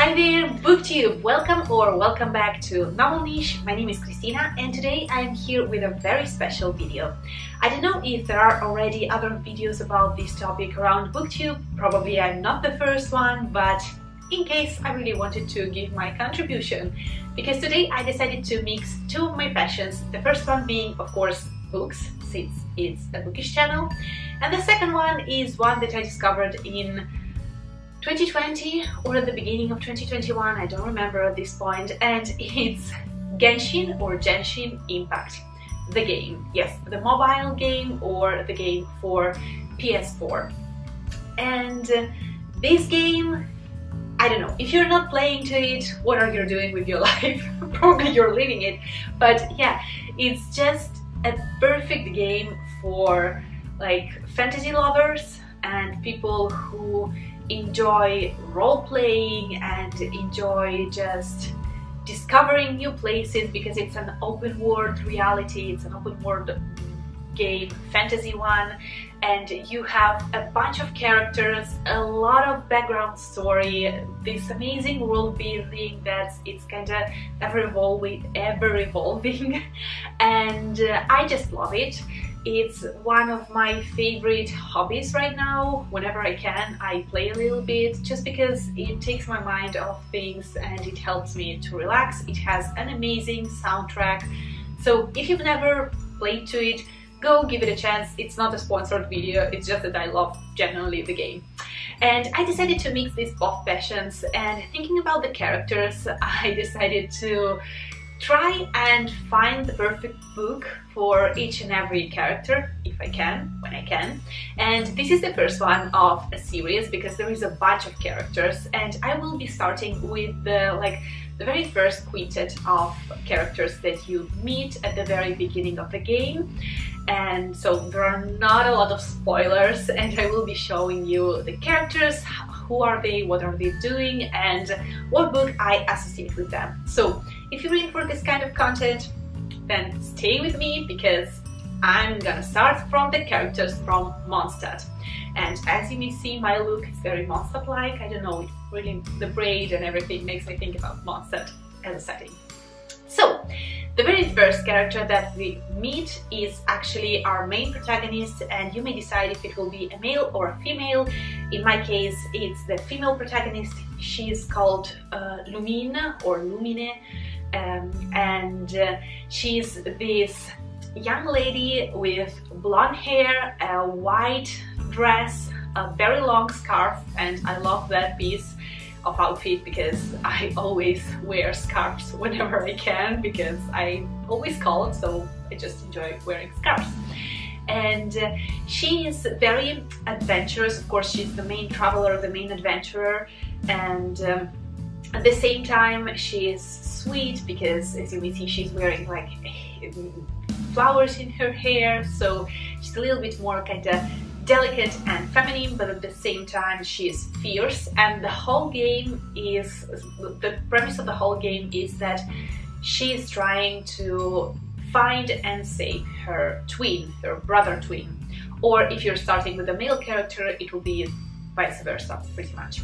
Hi there, BookTube! Welcome back to Novel Niche. My name is Christina and today I am here with a very special video. I don't know if there are already other videos about this topic around BookTube. Probably I'm not the first one, but in case, I really wanted to give my contribution because today I decided to mix two of my passions. The first one being, of course, books, since it's a bookish channel, and the second one is one that I discovered in 2020 or at the beginning of 2021, I don't remember at this point, and it's GenShin Impact, the game. Yes, the mobile game or the game for PS4. And this game, I don't know, if you're not playing to it, what are you doing with your life? Probably you're living it, but yeah, it's just a perfect game for like fantasy lovers and people who enjoy role-playing and enjoy just discovering new places, because it's an open world reality, it's an open world game, fantasy one, and you have a bunch of characters, a lot of background story, this amazing world building it's kind of ever evolving and I just love it. It's one of my favorite hobbies right now. Whenever I can, I play a little bit just because it takes my mind off things and it helps me to relax. It has an amazing soundtrack. So if you've never played to it, go give it a chance. It's not a sponsored video, it's just that I love genuinely the game. And I decided to mix these both passions, and thinking about the characters, I decided to try and find the perfect book for each and every character, if I can, when I can. And this is the first one of a series because there is a bunch of characters, and I will be starting with the very first quintet of characters that you meet at the very beginning of the game. And so there are not a lot of spoilers, and I will be showing you the characters, who are they, what are they doing, and what book I associate with them. So if you're in for this kind of content, then stay with me because I'm gonna start from the characters from Mondstadt. And as you may see, my look is very Mondstadt-like. I don't know, it really, the braid and everything makes me think about Mondstadt as a setting. So, the very first character that we meet is actually our main protagonist, and you may decide if it will be a male or a female. In my case, it's the female protagonist. She is called Lumine or Lumine, and she's this young lady with blonde hair, a white dress, a very long scarf, and I love that piece of outfit because I always wear scarves whenever I can because I'm always cold, so I just enjoy wearing scarves. And she is very adventurous. Of course, she's the main traveler, the main adventurer, and at the same time she is sweet because, as you may see, she's wearing like flowers in her hair, so she's a little bit more kind of delicate and feminine, but at the same time she is fierce. And the whole game is, the premise of the whole game is that she is trying to find and save her twin, her brother twin. Or if you're starting with a male character, it will be vice versa, pretty much.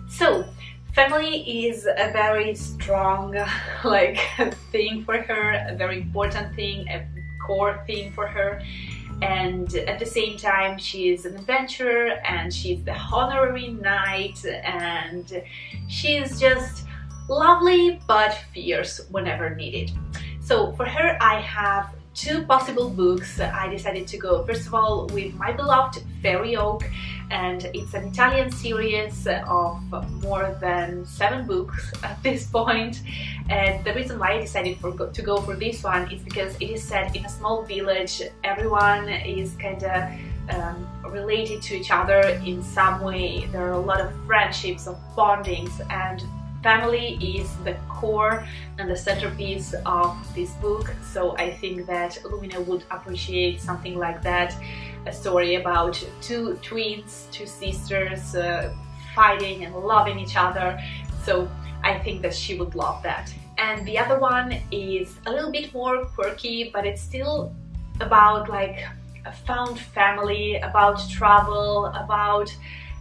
So family is a very strong thing for her, a very important thing, a core thing for her. And at the same time she is an adventurer, and she's the honorary knight, and she's just lovely but fierce whenever needed. So for her I have two possible books. I decided to go first of all with my beloved Fairy Oak, and it's an Italian series of more than 7 books at this point. And the reason why I decided to go for this one is because it is set in a small village. Everyone is kind of related to each other in some way. There are a lot of friendships, of bondings, and family is the core and the centerpiece of this book. So I think that Lumina would appreciate something like that, a story about two twins, two sisters fighting and loving each other. So I think that she would love that. And the other one is a little bit more quirky, but it's still about like a found family, about travel, about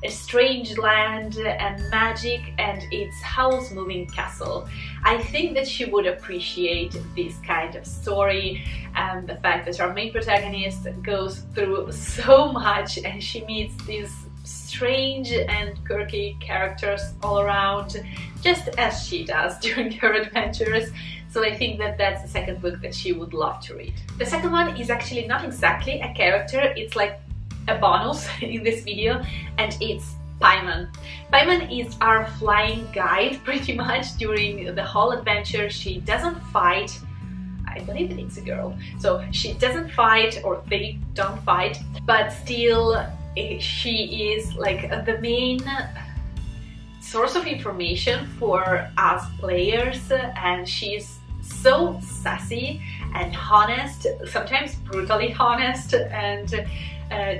a strange land and magic and its house-moving castle. I think that she would appreciate this kind of story, and the fact that our main protagonist goes through so much and she meets these strange and quirky characters all around, just as she does during her adventures. So I think that that's the second book that she would love to read. The second one is actually not exactly a character, it's like a bonus in this video, and it's Paimon. Paimon is our flying guide pretty much during the whole adventure. She doesn't fight, I believe it's a girl, so she doesn't fight, or they don't fight, but still she is like the main source of information for us players, and she's so sassy and honest, sometimes brutally honest, and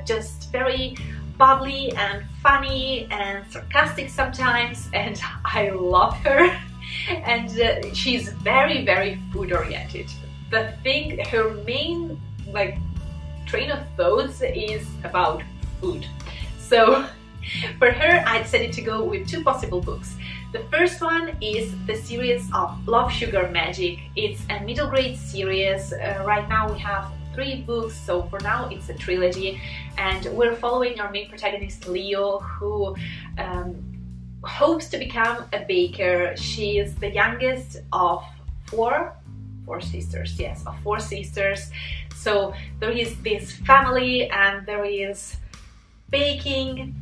just very bubbly and funny and sarcastic sometimes, and I love her. And she's very, very food oriented. The thing, her main like train of thoughts is about food. So for her, I decided to go with two possible books. The first one is the series of Love, Sugar, Magic. It's a middle grade series. Right now we have 3 books, so for now it's a trilogy, and we're following our main protagonist Leo, who hopes to become a baker. She is the youngest of four sisters, yes, of 4 sisters. So there is this family, and there is baking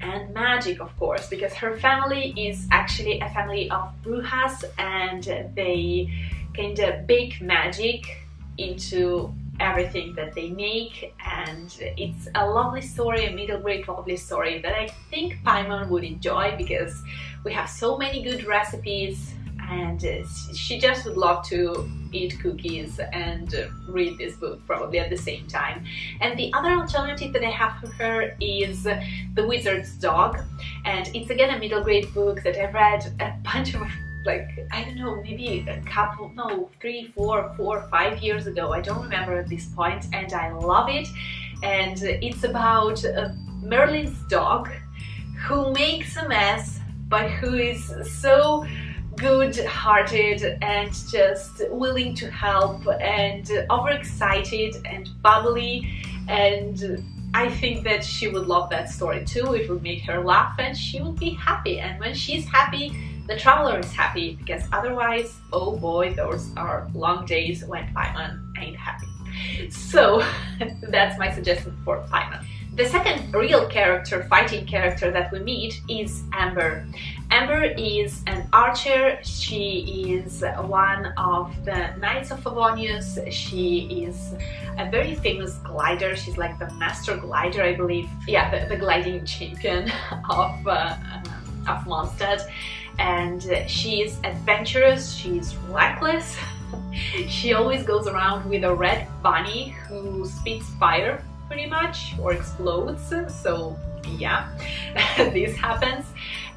and magic, of course, because her family is actually a family of brujas, and they kind of bake magic into everything that they make, and it's a lovely story, a middle grade lovely story that I think Paimon would enjoy, because we have so many good recipes, and she just would love to eat cookies and read this book probably at the same time. And the other alternative that I have for her is The Wizard's Dog, and it's again a middle grade book that I read a bunch of, like, I don't know, maybe a couple, no, 3, 4, 5 years ago, I don't remember at this point, and I love it. And it's about Merlin's dog who makes a mess, but who is so good-hearted and just willing to help and overexcited and bubbly, and I think that she would love that story too. It would make her laugh and she would be happy, and when she's happy, the traveler is happy, because otherwise, oh boy, those are long days when Paimon ain't happy. So that's my suggestion for Paimon. The second real character, fighting character that we meet is Amber. Amber is an archer. She is one of the Knights of Favonius. She is a very famous glider. She's like the master glider, I believe. Yeah, the gliding champion of Mondstadt. And she is adventurous, she's reckless. She always goes around with a red bunny who spits fire, pretty much, or explodes. So yeah, this happens.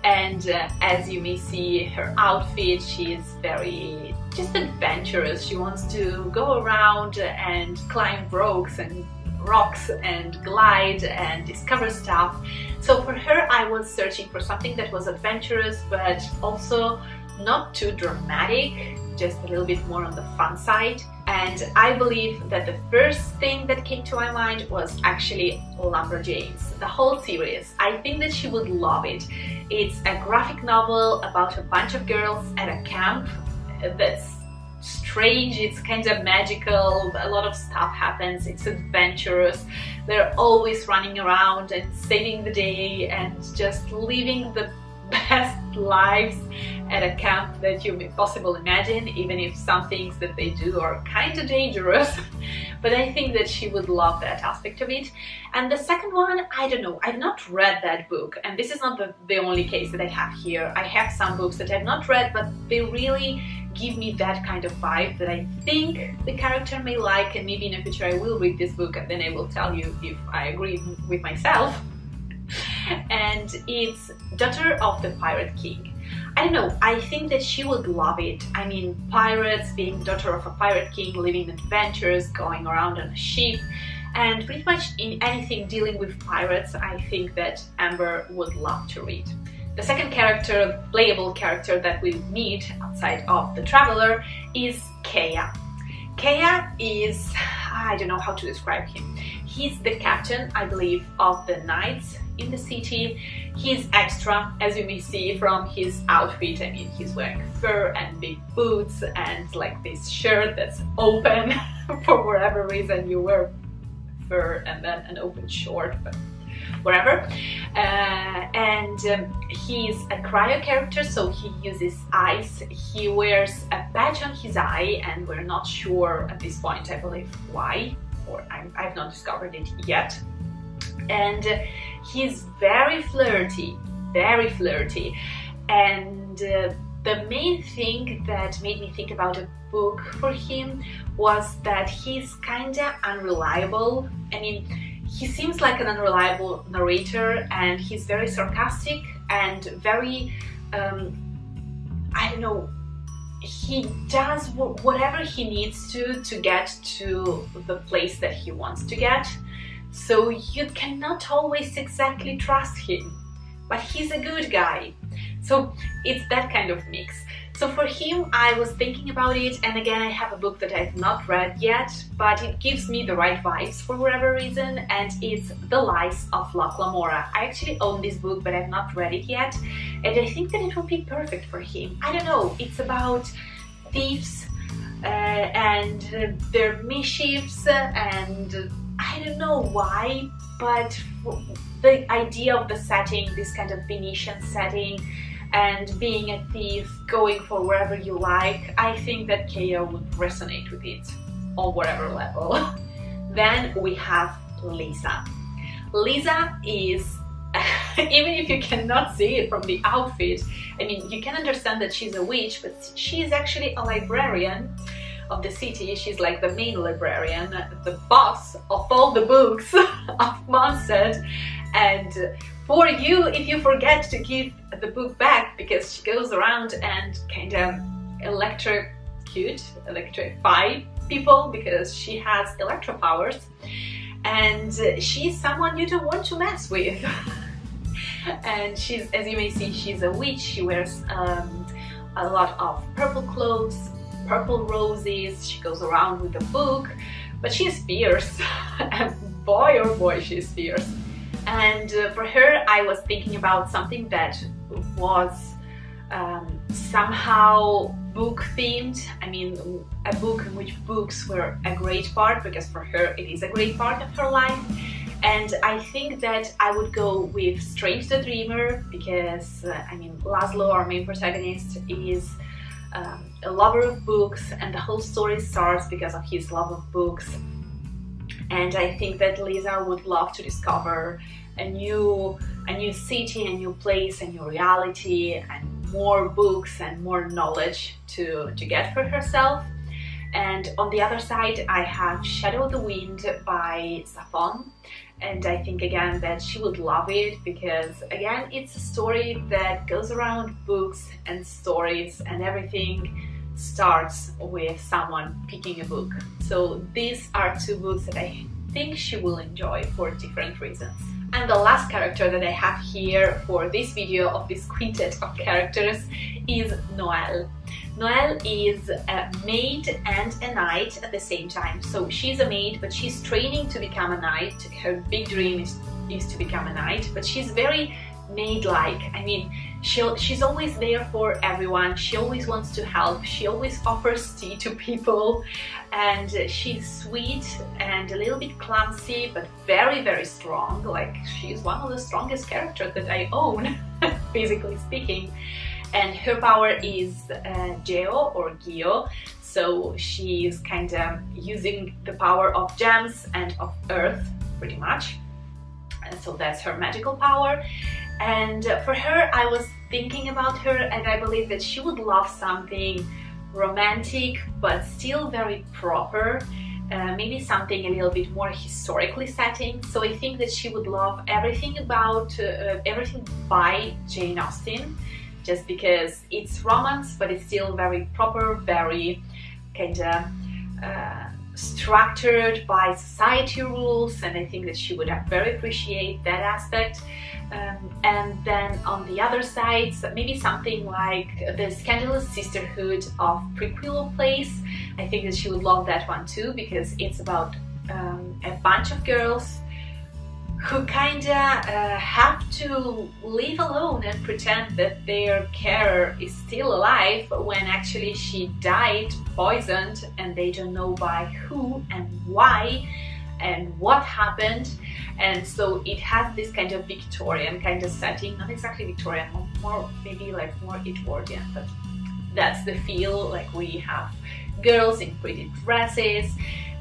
And as you may see, her outfit, she is very just adventurous. She wants to go around and climb rocks and glide and discover stuff. So for her, I was searching for something that was adventurous but also not too dramatic, just a little bit more on the fun side. And I believe that the first thing that came to my mind was actually Lumberjanes, the whole series. I think that she would love it. It's a graphic novel about a bunch of girls at a camp that's strange, it's kind of magical, a lot of stuff happens, it's adventurous, they're always running around and saving the day and just living the best lives at a camp that you may possibly imagine, even if some things that they do are kind of dangerous. But I think that she would love that aspect of it. And the second one, I don't know, I've not read that book, and this is not the only case that I have here. I have some books that I've not read, but they really give me that kind of vibe that I think the character may like, and maybe in the future I will read this book and then I will tell you if I agree with myself. And it's Daughter of the Pirate King. I don't know, I think that she would love it. I mean, pirates, being daughter of a pirate king, living adventures, going around on a ship, and pretty much in anything dealing with pirates, I think that Amber would love to read. The second character, playable character that we meet outside of the Traveler is Kea. Kea is, I don't know how to describe him. He's the captain, I believe, of the knights in the city. He's extra, as you may see from his outfit. I mean, he's wearing fur and big boots and like this shirt that's open. For whatever reason you wear fur and then an open short, but whatever. He's a cryo character, so he uses ice. He wears a patch on his eye, and we're not sure at this point, I believe, why, or I've not discovered it yet. And he's very flirty, and the main thing that made me think about a book for him was that he's kinda unreliable. I mean, he seems like an unreliable narrator, and he's very sarcastic and very, I don't know, he does whatever he needs to get to the place that he wants to get. So you cannot always exactly trust him, but he's a good guy. So it's that kind of mix. So for him, I was thinking about it, and again, I have a book that I've not read yet, but it gives me the right vibes for whatever reason, and it's The Lies of Locke Lamora. I actually own this book, but I've not read it yet, and I think that it will be perfect for him. I don't know, it's about thieves and their mischiefs, and I don't know why, but the idea of the setting, this kind of Venetian setting, and being a thief, going for wherever you like, I think that Kea would resonate with it on whatever level. Then we have Lisa. Lisa is, even if you cannot see it from the outfit, I mean, you can understand that she's a witch, but she's actually a librarian of the city. She's like the main librarian, the boss of all the books of Mondstadt. And for you, if you forget to give the book back, because she goes around and kind of electrify people because she has electro powers, and she's someone you don't want to mess with. And she's, as you may see, she's a witch. She wears a lot of purple clothes, purple roses. She goes around with a book, but she's fierce. And boy, oh boy, she's fierce. And for her, I was thinking about something that was somehow book themed. I mean, a book in which books were a great part, because for her it is a great part of her life. And I think that I would go with Strange the Dreamer, because I mean, Laszlo, our main protagonist, is a lover of books, and the whole story starts because of his love of books. And I think that Lisa would love to discover a new city, a new place, a new reality, and more books and more knowledge to get for herself. And on the other side, I have Shadow of the Wind by Safon, and I think again that she would love it, because again, it's a story that goes around books and stories, and everything starts with someone picking a book. So these are two books that I think she will enjoy for different reasons. And the last character that I have here for this video of this quintet of characters is Noelle. Noelle is a maid and a knight at the same time. So she's a maid, but she's training to become a knight. Her big dream is to become a knight, but she's very maid-like. I mean, she's always there for everyone. She always wants to help. She always offers tea to people, and she's sweet and a little bit clumsy, but very, very strong. Like, she's one of the strongest characters that I own, physically speaking. And her power is Geo or Gio, so she's kind of using the power of gems and of earth, pretty much. And so that's her magical power. And for her, I was thinking about her, and I believe that she would love something romantic but still very proper, maybe something a little bit more historically setting. So I think that she would love everything about everything by Jane Austen, just because it's romance, but it's still very proper, very kind of structured by society rules, and I think that she would very appreciate that aspect. And then on the other side, maybe something like the Scandalous Sisterhood of Prequel Place. I think that she would love that one too, because it's about a bunch of girls who kinda have to live alone and pretend that their carer is still alive when actually she died poisoned, and they don't know by who and why and what happened. And so it has this kind of Victorian kind of setting, not exactly Victorian, more maybe like more Edwardian, but that's the feel. Like we have girls in pretty dresses,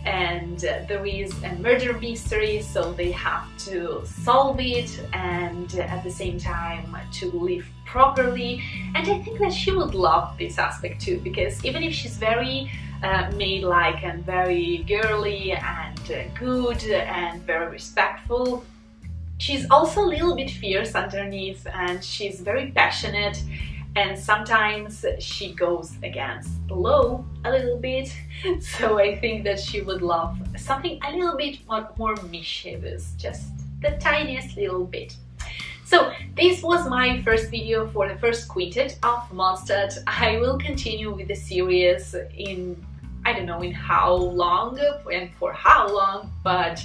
and there is a murder mystery, so they have to solve it and at the same time to live properly. And I think that she would love this aspect too, because even if she's very maid-like and very girly and good and very respectful, she's also a little bit fierce underneath, and she's very passionate, and sometimes she goes against the law a little bit. So I think that she would love something a little bit more mischievous, just the tiniest little bit. So this was my first video for the first quintet of Mondstadt. I will continue with the series in, I don't know in how long and for how long, but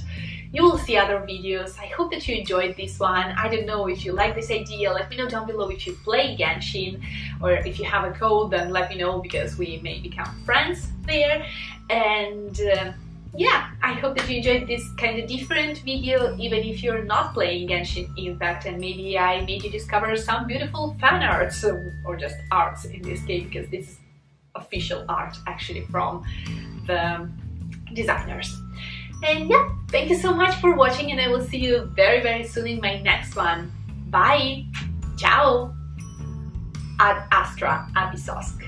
you will see other videos. I hope that you enjoyed this one. I don't know if you like this idea. Let me know down below if you play Genshin, or if you have a code, then let me know, because we may become friends there. And yeah, I hope that you enjoyed this kind of different video, even if you're not playing Genshin Impact, and maybe I made you discover some beautiful fan arts, or just arts in this case, because this is official art actually from the designers. And yeah, thank you so much for watching, and I will see you very soon in my next one. Bye! Ciao! Ad Astra Abyssosque.